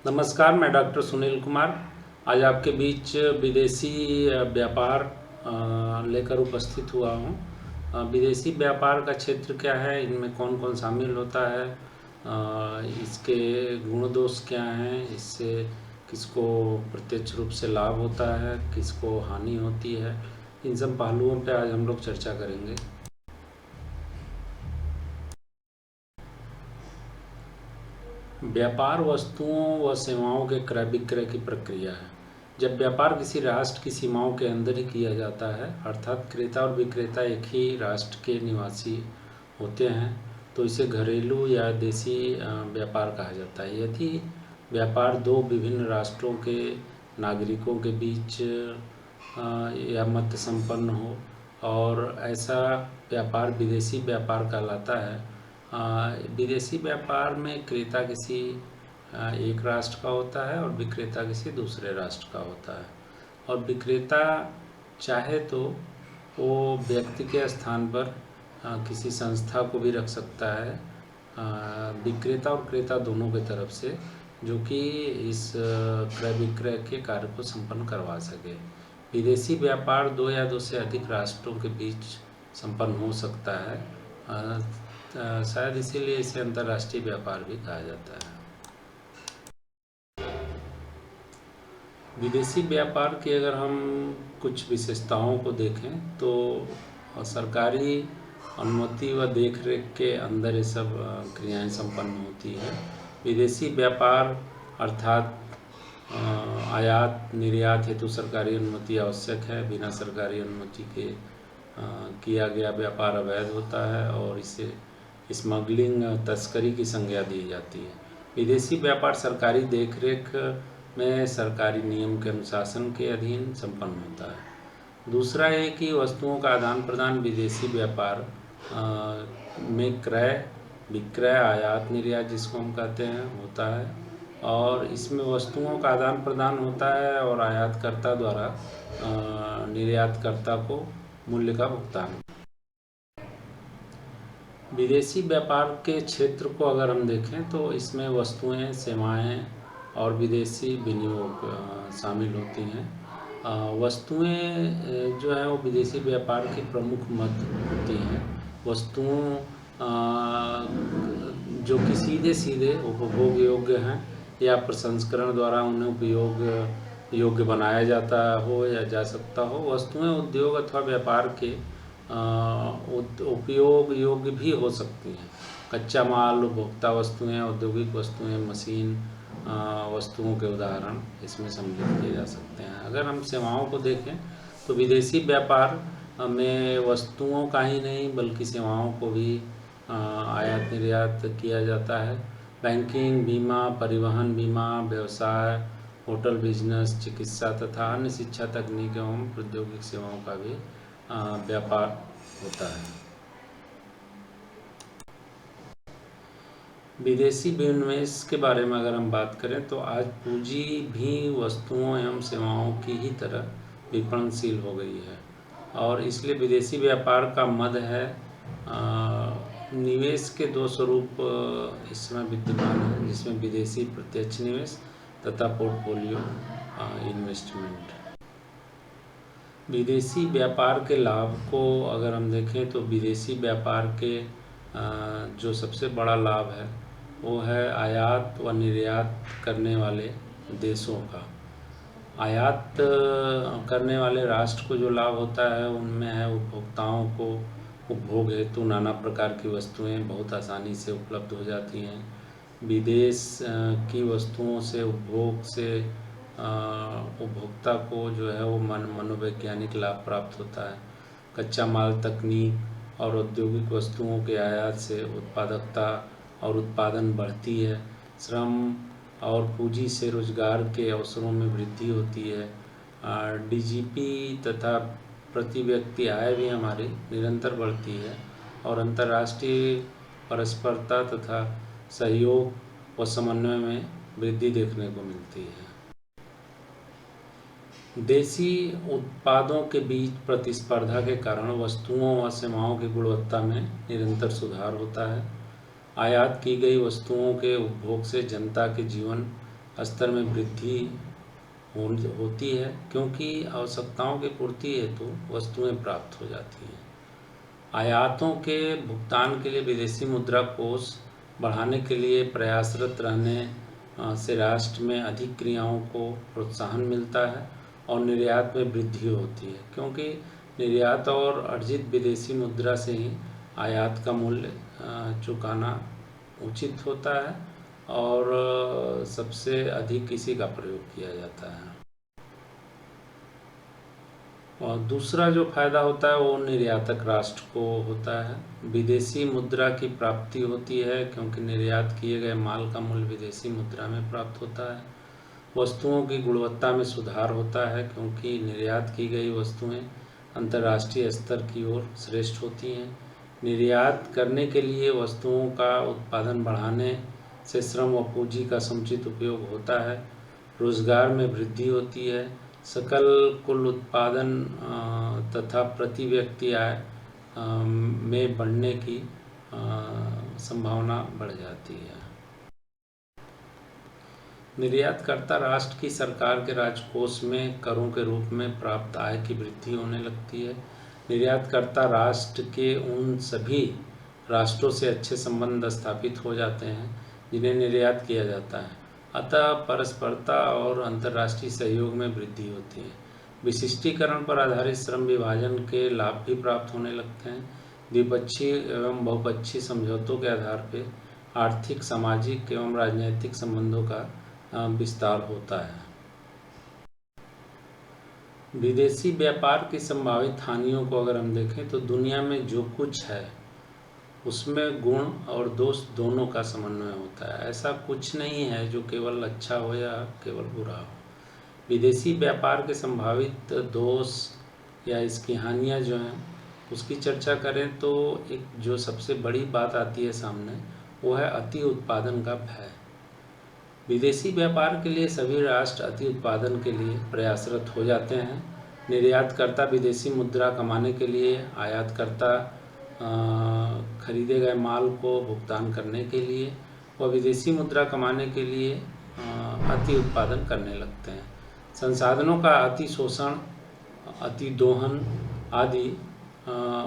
नमस्कार, मैं डॉक्टर सुनील कुमार आज आपके बीच विदेशी व्यापार लेकर उपस्थित हुआ हूँ। विदेशी व्यापार का क्षेत्र क्या है, इनमें कौन कौन शामिल होता है, इसके गुण दोष क्या हैं, इससे किसको प्रत्यक्ष रूप से लाभ होता है, किसको हानि होती है, इन सब पहलुओं पर आज हम लोग चर्चा करेंगे। व्यापार वस्तुओं व सेवाओं के क्रय विक्रय की प्रक्रिया है। जब व्यापार किसी राष्ट्र की सीमाओं के अंदर ही किया जाता है, अर्थात क्रेता और विक्रेता एक ही राष्ट्र के निवासी होते हैं, तो इसे घरेलू या देसी व्यापार कहा जाता है। यदि व्यापार दो विभिन्न राष्ट्रों के नागरिकों के बीच या मत संपन्न हो और ऐसा व्यापार विदेशी व्यापार कहलाता है। विदेशी व्यापार में क्रेता किसी एक राष्ट्र का होता है और विक्रेता किसी दूसरे राष्ट्र का होता है। और विक्रेता चाहे तो वो व्यक्ति के स्थान पर किसी संस्था को भी रख सकता है, विक्रेता और क्रेता दोनों की तरफ से, जो कि इस क्रय विक्रय के कार्य को संपन्न करवा सके। विदेशी व्यापार दो या दो से अधिक राष्ट्रों के बीच संपन्न हो सकता है। शायद इसीलिए इसे अंतर्राष्ट्रीय व्यापार भी कहा जाता है। विदेशी व्यापार की अगर हम कुछ विशेषताओं को देखें तो सरकारी अनुमति व देखरेख के अंदर ये सब क्रियाएं संपन्न होती हैं। विदेशी व्यापार अर्थात आयात निर्यात हेतु सरकारी अनुमति आवश्यक है। बिना सरकारी अनुमति के किया गया व्यापार अवैध होता है और इसे स्मगलिंग तस्करी की संज्ञा दी जाती है। विदेशी व्यापार सरकारी देखरेख में सरकारी नियम के अनुशासन के अधीन संपन्न होता है। दूसरा है कि वस्तुओं का आदान प्रदान विदेशी व्यापार में क्रय विक्रय आयात निर्यात जिसको हम कहते हैं होता है, और इसमें वस्तुओं का आदान प्रदान होता है और आयातकर्ता द्वारा निर्यातकर्ता को मूल्य का भुगतान। विदेशी व्यापार के क्षेत्र को अगर हम देखें तो इसमें वस्तुएं सेवाएं और विदेशी विनियोग शामिल होती हैं। वस्तुएं जो है वो विदेशी व्यापार की प्रमुख मद होती हैं। वस्तुओं जो कि सीधे सीधे उपभोग योग्य हैं या प्रसंस्करण द्वारा उन्हें उपयोग योग्य बनाया जाता हो या जा सकता हो। वस्तुएं उद्योग अथवा व्यापार के उपयोग योग्य भी हो सकती हैं। कच्चा माल, उपभोक्ता वस्तुएं, औद्योगिक वस्तुएं, मशीन वस्तुओं के उदाहरण इसमें सम्मिलित किए जा सकते हैं। अगर हम सेवाओं को देखें तो विदेशी व्यापार में वस्तुओं का ही नहीं बल्कि सेवाओं को भी आयात निर्यात किया जाता है। बैंकिंग, बीमा, परिवहन बीमा, व्यवसाय, होटल बिजनेस, चिकित्सा तथा अन्य शिक्षा, तकनीक एवं प्रौद्योगिक सेवाओं का भी व्यापार होता है। विदेशी विनिवेश के बारे में अगर हम बात करें तो आज पूंजी भी वस्तुओं एवं सेवाओं की ही तरह विपणनशील हो गई है और इसलिए विदेशी व्यापार का मद है। निवेश के दो स्वरूप इसमें विद्यमान है, जिसमें विदेशी प्रत्यक्ष निवेश तथा पोर्टफोलियो इन्वेस्टमेंट। विदेशी व्यापार के लाभ को अगर हम देखें तो विदेशी व्यापार के जो सबसे बड़ा लाभ है वो है आयात व निर्यात करने वाले देशों का। आयात करने वाले राष्ट्र को जो लाभ होता है उनमें है उपभोक्ताओं को उपभोग हेतु नाना प्रकार की वस्तुएं बहुत आसानी से उपलब्ध हो जाती हैं। विदेश की वस्तुओं से उपभोग से उपभोक्ता को जो है वो मनोवैज्ञानिक लाभ प्राप्त होता है। कच्चा माल, तकनीक और औद्योगिक वस्तुओं के आयात से उत्पादकता और उत्पादन बढ़ती है। श्रम और पूंजी से रोजगार के अवसरों में वृद्धि होती है। डीजीपी तथा प्रति व्यक्ति आय भी हमारी निरंतर बढ़ती है और अंतर्राष्ट्रीय परस्परता तथा सहयोग व समन्वय में वृद्धि देखने को मिलती है। देशी उत्पादों के बीच प्रतिस्पर्धा के कारण वस्तुओं व सेवाओं की गुणवत्ता में निरंतर सुधार होता है। आयात की गई वस्तुओं के उपभोग से जनता के जीवन स्तर में वृद्धि होती है, क्योंकि आवश्यकताओं की पूर्ति हेतु वस्तुएं प्राप्त हो जाती हैं। आयातों के भुगतान के लिए विदेशी मुद्रा कोष बढ़ाने के लिए प्रयासरत रहने से राष्ट्र में अधिक क्रियाओं को प्रोत्साहन मिलता है और निर्यात में वृद्धि होती है, क्योंकि निर्यात और अर्जित विदेशी मुद्रा से ही आयात का मूल्य चुकाना उचित होता है और सबसे अधिक इसी का प्रयोग किया जाता है। और दूसरा जो फायदा होता है वो निर्यातक राष्ट्र को होता है। विदेशी मुद्रा की प्राप्ति होती है, क्योंकि निर्यात किए गए माल का मूल्य विदेशी मुद्रा में प्राप्त होता है। वस्तुओं की गुणवत्ता में सुधार होता है, क्योंकि निर्यात की गई वस्तुएं अंतर्राष्ट्रीय स्तर की ओर श्रेष्ठ होती हैं। निर्यात करने के लिए वस्तुओं का उत्पादन बढ़ाने से श्रम व पूंजी का समुचित उपयोग होता है। रोजगार में वृद्धि होती है। सकल कुल उत्पादन तथा प्रति व्यक्ति आय में बढ़ने की संभावना बढ़ जाती है। निर्यातकर्ता राष्ट्र की सरकार के राजकोष में करों के रूप में प्राप्त आय की वृद्धि होने लगती है। निर्यातकर्ता राष्ट्र के उन सभी राष्ट्रों से अच्छे संबंध स्थापित हो जाते हैं जिन्हें निर्यात किया जाता है, अतः परस्परता और अंतर्राष्ट्रीय सहयोग में वृद्धि होती है। विशिष्टीकरण पर आधारित श्रम विभाजन के लाभ भी प्राप्त होने लगते हैं। द्विपक्षीय एवं बहुपक्षीय समझौतों के आधार पर आर्थिक, सामाजिक एवं राजनीतिक संबंधों का विस्तार होता है। विदेशी व्यापार की संभावित हानियों को अगर हम देखें तो दुनिया में जो कुछ है उसमें गुण और दोष दोनों का समन्वय होता है। ऐसा कुछ नहीं है जो केवल अच्छा हो या केवल बुरा हो। विदेशी व्यापार के संभावित दोष या इसकी हानियां जो हैं उसकी चर्चा करें तो एक जो सबसे बड़ी बात आती है सामने वो है अति उत्पादन का भय। विदेशी व्यापार के लिए सभी राष्ट्र अति उत्पादन के लिए प्रयासरत हो जाते हैं। निर्यातकर्ता विदेशी मुद्रा कमाने के लिए, आयातकर्ता खरीदे गए माल को भुगतान करने के लिए व विदेशी मुद्रा कमाने के लिए अति उत्पादन करने लगते हैं। संसाधनों का अति शोषण, अति दोहन आदि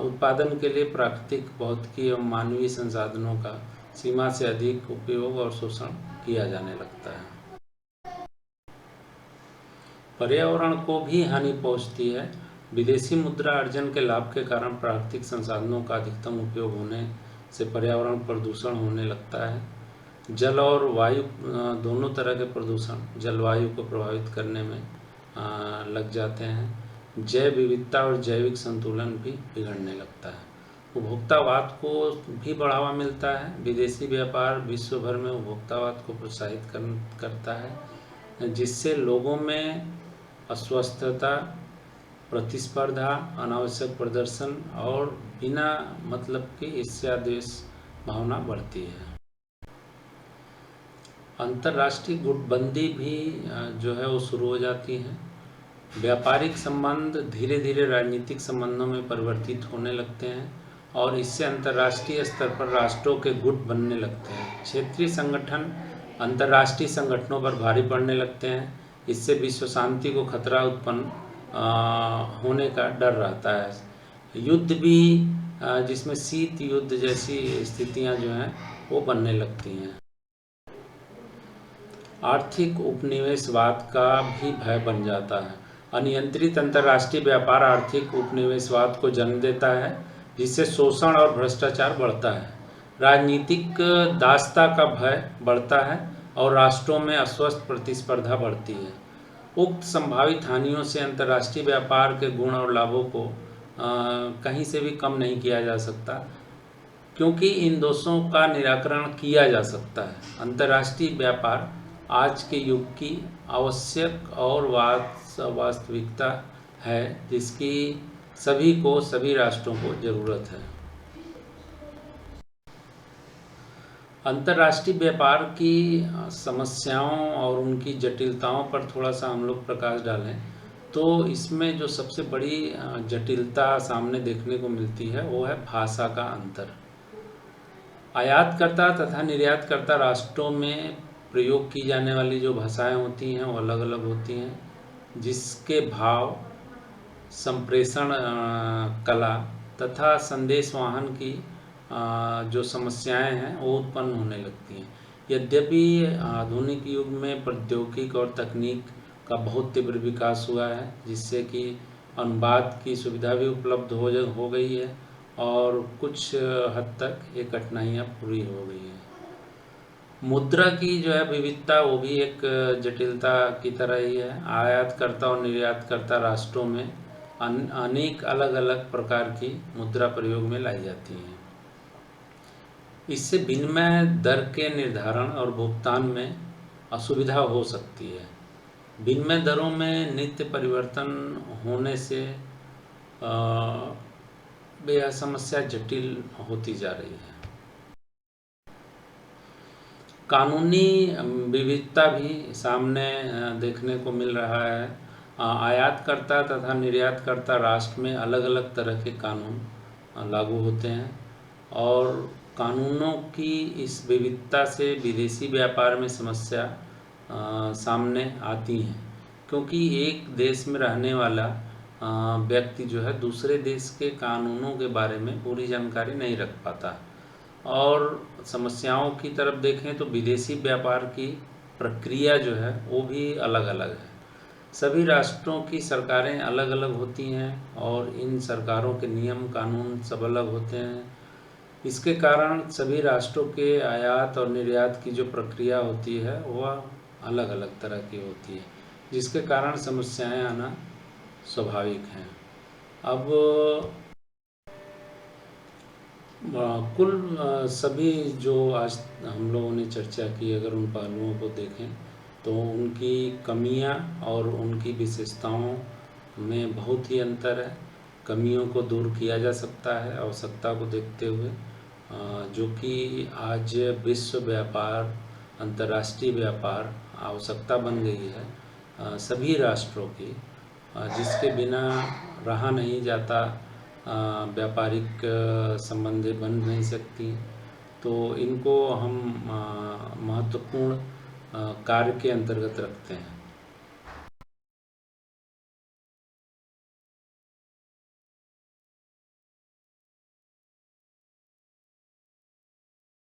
उत्पादन के लिए प्राकृतिक, भौतिकी एवं मानवीय संसाधनों का सीमा से अधिक उपयोग और शोषण किया जाने लगता है। पर्यावरण को भी हानि पहुंचती है। विदेशी मुद्रा अर्जन के लाभ के कारण प्राकृतिक संसाधनों का अधिकतम उपयोग होने से पर्यावरण प्रदूषण होने लगता है। जल और वायु दोनों तरह के प्रदूषण जलवायु को प्रभावित करने में लग जाते हैं। जैव विविधता और जैविक संतुलन भी बिगड़ने लगता है। उपभोक्तावाद को भी बढ़ावा मिलता है। विदेशी व्यापार विश्व भर में उपभोक्तावाद को प्रोत्साहित करता है, जिससे लोगों में अस्वस्थता, प्रतिस्पर्धा, अनावश्यक प्रदर्शन और बिना मतलब के ईर्ष्या द्वेष भावना बढ़ती है। अंतर्राष्ट्रीय गुटबंदी भी जो है वो शुरू हो जाती है। व्यापारिक संबंध धीरे धीरे राजनीतिक संबंधों में परिवर्तित होने लगते हैं और इससे अंतर्राष्ट्रीय स्तर पर राष्ट्रों के गुट बनने लगते हैं। क्षेत्रीय संगठन अंतर्राष्ट्रीय संगठनों पर भारी पड़ने लगते हैं। इससे विश्व शांति को खतरा उत्पन्न होने का डर रहता है। युद्ध भी जिसमें शीत युद्ध जैसी स्थितियां जो हैं वो बनने लगती हैं। आर्थिक उपनिवेशवाद का भी भय बन जाता है। अनियंत्रित अंतर्राष्ट्रीय व्यापार आर्थिक उपनिवेशवाद को जन्म देता है, जिससे शोषण और भ्रष्टाचार बढ़ता है। राजनीतिक दासता का भय बढ़ता है और राष्ट्रों में अस्वस्थ प्रतिस्पर्धा बढ़ती है। उक्त संभावित हानियों से अंतर्राष्ट्रीय व्यापार के गुण और लाभों को कहीं से भी कम नहीं किया जा सकता, क्योंकि इन दोषों का निराकरण किया जा सकता है। अंतर्राष्ट्रीय व्यापार आज के युग की आवश्यक और वास्तविकता है, जिसकी सभी राष्ट्रों को जरूरत है। अंतर्राष्ट्रीय व्यापार की समस्याओं और उनकी जटिलताओं पर थोड़ा सा हम लोग प्रकाश डालें तो इसमें जो सबसे बड़ी जटिलता सामने देखने को मिलती है वो है भाषा का अंतर। आयातकर्ता तथा निर्यातकर्ता राष्ट्रों में प्रयोग की जाने वाली जो भाषाएं होती हैं वो अलग अलग होती हैं, जिसके भाव, संप्रेषण कला तथा संदेशवाहन की जो समस्याएं हैं वो उत्पन्न होने लगती हैं। यद्यपि आधुनिक युग में प्रौद्योगिकी और तकनीक का बहुत तीव्र विकास हुआ है, जिससे कि अनुवाद की सुविधा भी उपलब्ध हो गई है और कुछ हद तक ये कठिनाइयाँ पूरी हो गई हैं। मुद्रा की जो है विविधता वो भी एक जटिलता की तरह ही है। आयातकर्ता और निर्यातकर्ता राष्ट्रों में अनेक अलग अलग प्रकार की मुद्रा प्रयोग में लाई जाती हैं। इससे विनिमय दर के निर्धारण और भुगतान में असुविधा हो सकती है। विनिमय दरों में नित्य परिवर्तन होने से यह समस्या जटिल होती जा रही है। कानूनी विविधता भी सामने देखने को मिल रहा है। आयातकर्ता तथा निर्यातकर्ता राष्ट्र में अलग अलग तरह के कानून लागू होते हैं और कानूनों की इस विविधता से विदेशी व्यापार में समस्या सामने आती हैं, क्योंकि एक देश में रहने वाला व्यक्ति जो है दूसरे देश के कानूनों के बारे में पूरी जानकारी नहीं रख पाता। और समस्याओं की तरफ देखें तो विदेशी व्यापार की प्रक्रिया जो है वो भी अलग अलग है। सभी राष्ट्रों की सरकारें अलग अलग होती हैं और इन सरकारों के नियम कानून सब अलग होते हैं। इसके कारण सभी राष्ट्रों के आयात और निर्यात की जो प्रक्रिया होती है वह अलग अलग तरह की होती है, जिसके कारण समस्याएं आना स्वाभाविक हैं। अब कुल सभी जो आज हम लोगों ने चर्चा की, अगर उन पहलुओं को देखें तो उनकी कमियां और उनकी विशेषताओं में बहुत ही अंतर है। कमियों को दूर किया जा सकता है आवश्यकता को देखते हुए, जो कि आज विश्व व्यापार, अंतर्राष्ट्रीय व्यापार आवश्यकता बन गई है सभी राष्ट्रों की, जिसके बिना रहा नहीं जाता। व्यापारिक संबंधें बन नहीं सकती। तो इनको हम महत्वपूर्ण कार्य के अंतर्गत रखते हैं।